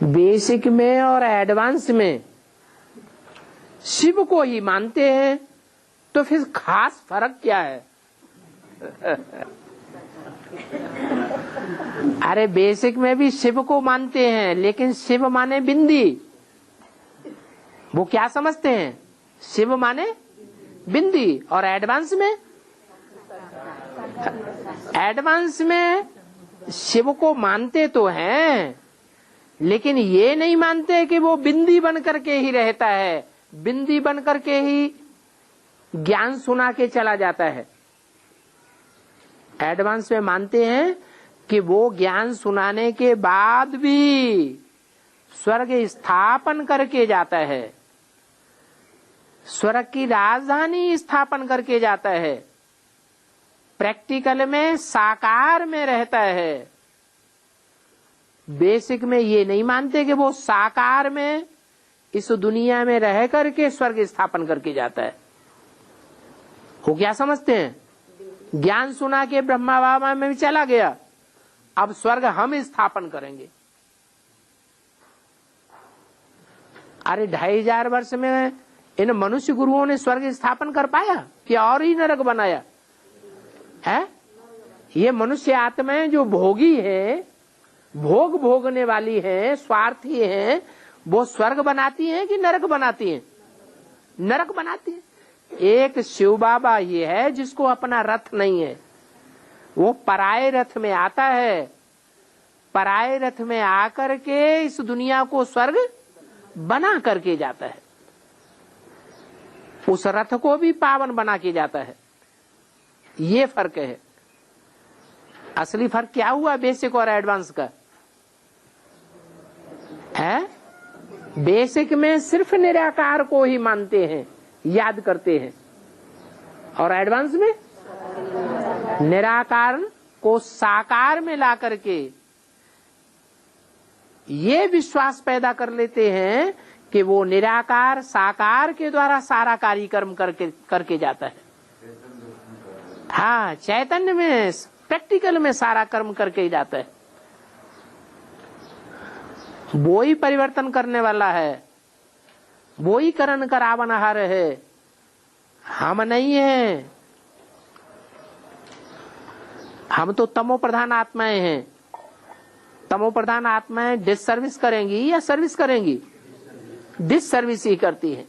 Basic में और advance में शिव को ही मानते हैं, तो फिर खास फर्क क्या है? अरे बेसिक में भी शिव को मानते हैं, लेकिन शिव माने बिंदी। वो क्या समझते हैं? शिव माने बिंदी। और एडवांस में शिव को मानते तो हैं, लेकिन ये नहीं मानते कि वो बिंदी बन करके ही रहता है, बिंदी बन करके ही ज्ञान सुना के चला जाता है। एडवांस में मानते हैं कि वो ज्ञान सुनाने के बाद भी स्वर्ग स्थापन करके जाता है, स्वर्ग की राजधानी स्थापन करके जाता है, प्रैक्टिकल में साकार में रहता है। बेसिक में ये नहीं मानते कि वो साकार में इस दुनिया में रह करके स्वर्ग स्थापन करके जाता है। वो क्या समझते हैं? ज्ञान सुना के ब्रह्मा बाबा में भी चला गया, अब स्वर्ग हम स्थापन करेंगे। अरे 2500 वर्ष में इन मनुष्य गुरुओं ने स्वर्ग स्थापन कर पाया कि और ही नरक बनाया है? ये मनुष्य आत्माएं जो भोगी है, भोग भोगने वाली है, स्वार्थी है, वो स्वर्ग बनाती हैं कि नरक बनाती हैं? नरक बनाती हैं। एक शिव बाबा ये है जिसको अपना रथ नहीं है, वो पराये रथ में आता है, पराये रथ में आकर के इस दुनिया को स्वर्ग बना करके जाता है, उस रथ को भी पावन बना के जाता है। ये फर्क है। असली फर्क क्या हुआ बेसिक और एडवांस का? है बेसिक में सिर्फ निराकार को ही मानते हैं, याद करते हैं, और एडवांस में निराकार को साकार में ला करके ये विश्वास पैदा कर लेते हैं कि वो निराकार साकार के द्वारा सारा कार्यक्रम करके जाता है। हाँ, चैतन्य में प्रैक्टिकल में सारा कर्म करके जाता है। वो ही परिवर्तन करने वाला है, वो ही करण करावनहार है, हम नहीं है। हम तो तमो प्रधान आत्माएं हैं। तमो प्रधान आत्माएं डिस सर्विस करेंगी या सर्विस करेंगी? डिस सर्विस ही करती है।